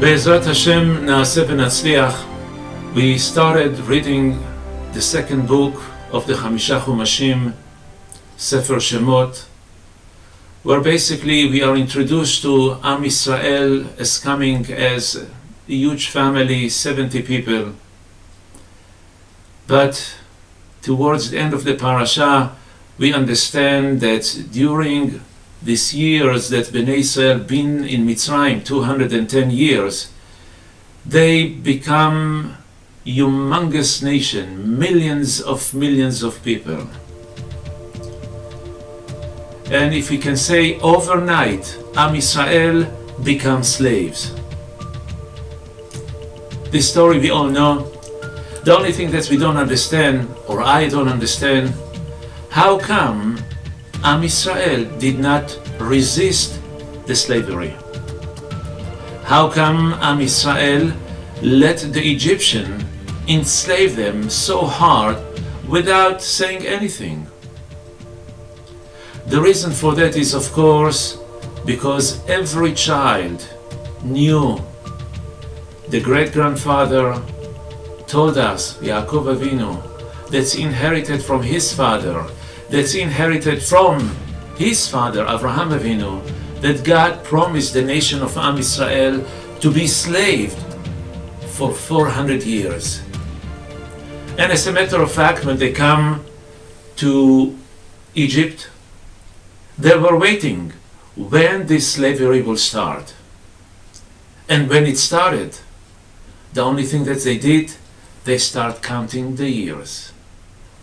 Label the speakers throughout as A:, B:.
A: Be'ezrat Hashem na'aseh v'natzliach. We started reading the second book of the Chamisha Chumashim, Sefer Shemot, where basically we are introduced to Am Yisrael as coming as a huge family, 70 people. But towards the end of the parasha, we understand that during these years that Bnei Israel been in Mitzrayim, 210 years, they become humongous nation, millions of people. And if we can say overnight, Am Yisrael become slaves. This story we all know. The only thing that we don't understand, or I don't understand, how come Am Yisrael did not resist the slavery? How come Am Yisrael let the Egyptian enslave them so hard without saying anything? The reason for that is, of course, because every child knew the great-grandfather told us, Yaakov Avinu, that's inherited from his father, that's inherited from his father, Avraham Avinu, that God promised the nation of Am Yisrael to be slaved for 400 years. And as a matter of fact, when they come to Egypt, they were waiting when this slavery will start. And when it started, the only thing that they did, they start counting the years.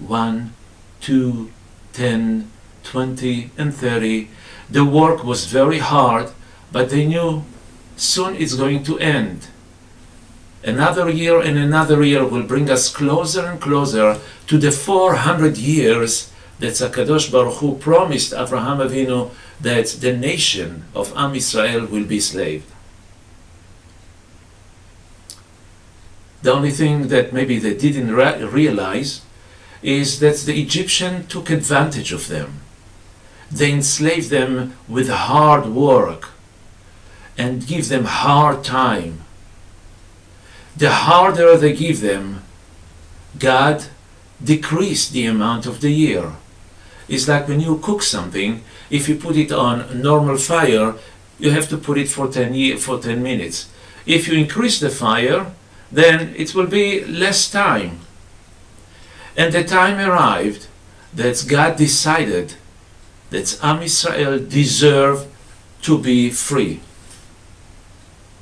A: 1, 2, 10, 20, and 30. The work was very hard, but they knew soon it's going to end. Another year and another year will bring us closer and closer to the 400 years that HaKadosh Baruch Hu promised Avraham Avinu that the nation of Am Yisrael will be slaved. The only thing that maybe they didn't realize is that the Egyptian took advantage of them. They enslaved them with hard work and give them hard time. The harder they give them, God decreased the amount of the year. It's like when you cook something, if you put it on normal fire, you have to put it for 10 minutes. If you increase the fire, then it will be less time. And the time arrived that God decided that Am Yisrael deserve to be free.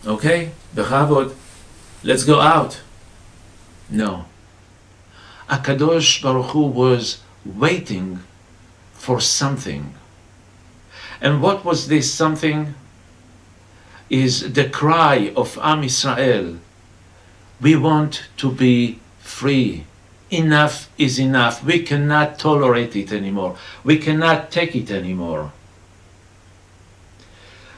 A: Okay? Bechavod, let's go out. No. HaKadosh Baruch Hu was waiting for something. And what was this something? Is the cry of Am Yisrael. We want to be free. Enough is enough. We cannot tolerate it anymore. We cannot take it anymore.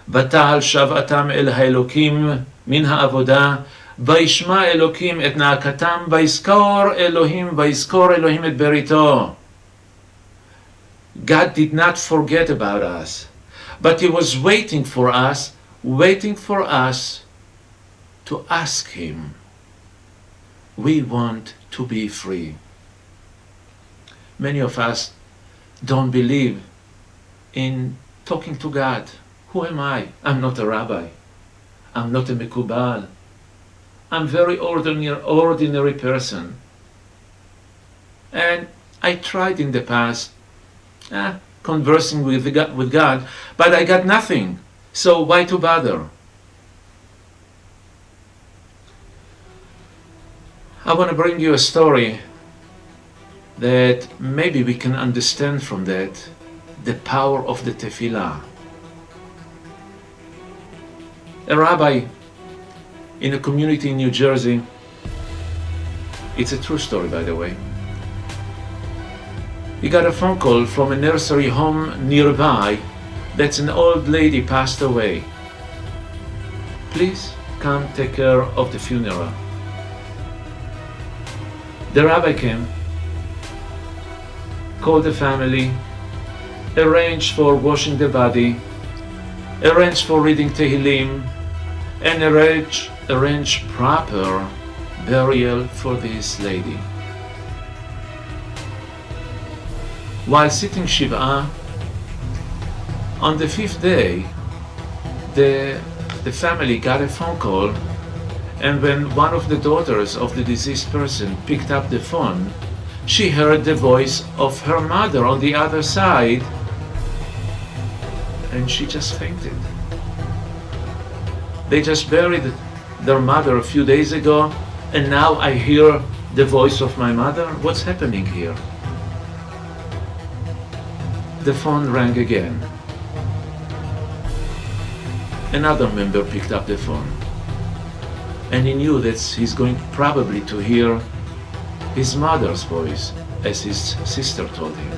A: ותעל שבעתם אל האלוקים מן העבודה, וישמע אלוקים את נאקתם, ויזכור אלוהים את בריתו. God did not forget about us, but He was waiting for us to ask Him. We want to be free. Many of us don't believe in talking to God. Who am I? I'm not a rabbi. I'm not a mekubal. I'm a very ordinary person. And I tried in the past conversing with God, but I got nothing. So why to bother? I want to bring you a story that maybe we can understand from that the power of the tefillah. A rabbi in a community in New Jersey, it's a true story by the way, he got a phone call from a nursery home nearby that an old lady passed away. Please come take care of the funeral. The rabbi came, called the family, arranged for washing the body, arranged for reading Tehillim, and arrange proper burial for this lady. While sitting Shiv'ah, on the 5th day, the family got a phone call, and when one of the daughters of the deceased person picked up the phone, she heard the voice of her mother on the other side, and she just fainted. They just buried their mother a few days ago, and now I hear the voice of my mother? What's happening here? The phone rang again. Another member picked up the phone, and he knew that he's going probably to hear his mother's voice, as his sister told him.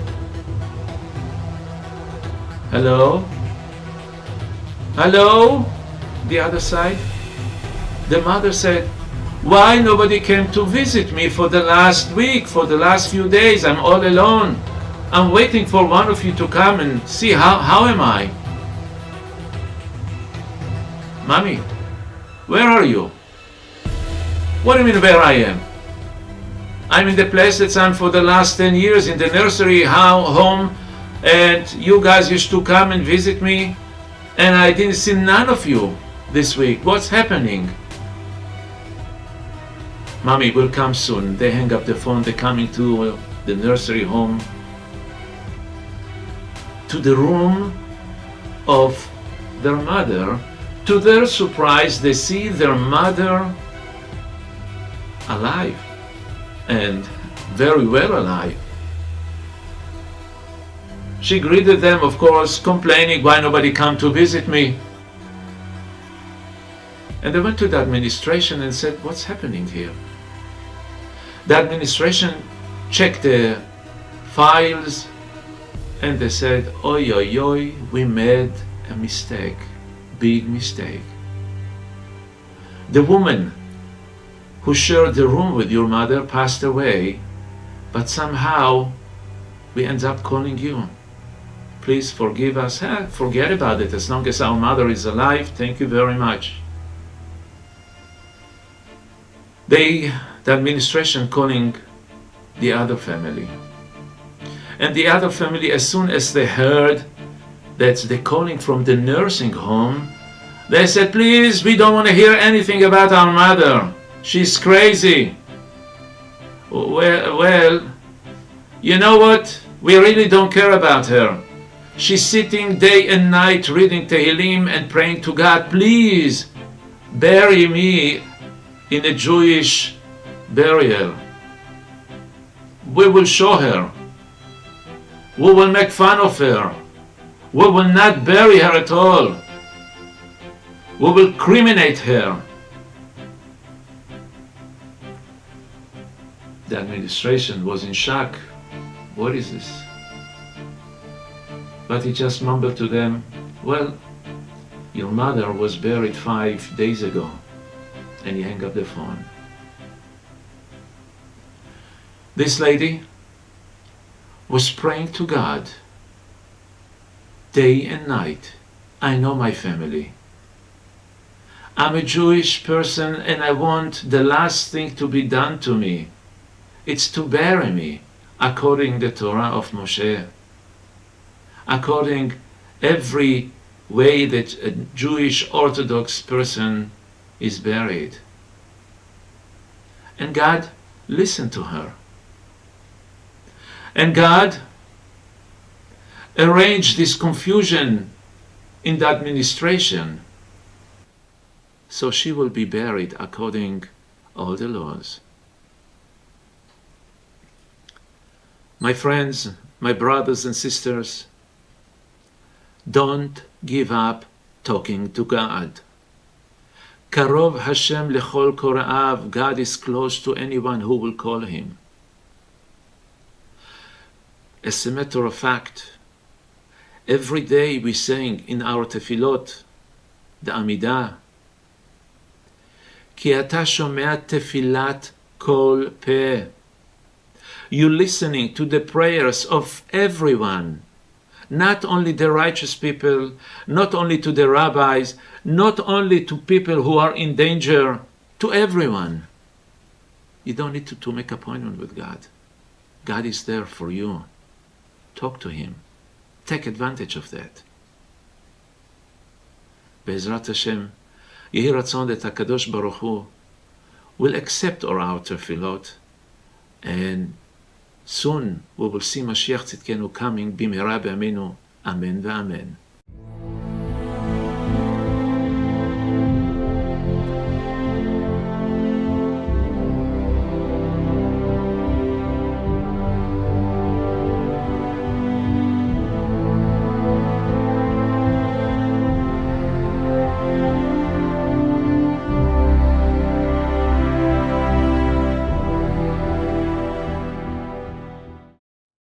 A: Hello? Hello? The other side? The mother said, why nobody came to visit me for the last week, for the last few days? I'm all alone. I'm waiting for one of you to come and see how am I? Mommy, where are you? What do you mean where I am? I'm in the place that I'm for the last 10 years, in the nursery home, and you guys used to come and visit me, and I didn't see none of you this week. What's happening? Mommy will come soon. They hang up the phone. They're coming to the nursery home, to the room of their mother. To their surprise, they see their mother alive, and very well alive. She greeted them, of course, complaining why nobody come to visit me. And they went to the administration and said, what's happening here? The administration checked the files, and they said, oi, oi, oi, we made a mistake, big mistake. The woman who shared the room with your mother passed away, but somehow we end up calling you. Please forgive us. Forget about it. As long as our mother is alive, thank you very much. The administration calling the other family. And the other family, as soon as they heard that they're calling from the nursing home, they said, please, we don't want to hear anything about our mother. She's crazy. Well, you know what? We really don't care about her. She's sitting day and night reading Tehillim and praying to God, please bury me in a Jewish burial. We will show her. We will make fun of her. We will not bury her at all. We will criminate her. The administration was in shock. What is this? But he just mumbled to them, well, your mother was buried 5 days ago. And he hung up the phone. This lady was praying to God day and night. I know my family. I'm a Jewish person, and I want the last thing to be done to me. It's to bury me according the Torah of Moshe, according every way that a Jewish Orthodox person is buried. And God listened to her. And God arranged this confusion in the administration, so she will be buried according all the laws. My friends, my brothers and sisters, don't give up talking to God. Karov Hashem lechol kora'av, God is close to anyone who will call him. As a matter of fact, every day we sing in our tefillot, the Amidah, Ki ata shomea tefilat kol peh. You're listening to the prayers of everyone, not only the righteous people, not only to the rabbis, not only to people who are in danger, to everyone. You don't need to make appointment with God. God is there for you. Talk to him. Take advantage of that. בעזרת השם, יהי רצון את הקדוש ברוך הוא will accept our tefillot, and soon we will see Mashiach Tzidkenu coming במהרה בימינו. Amen ואמן.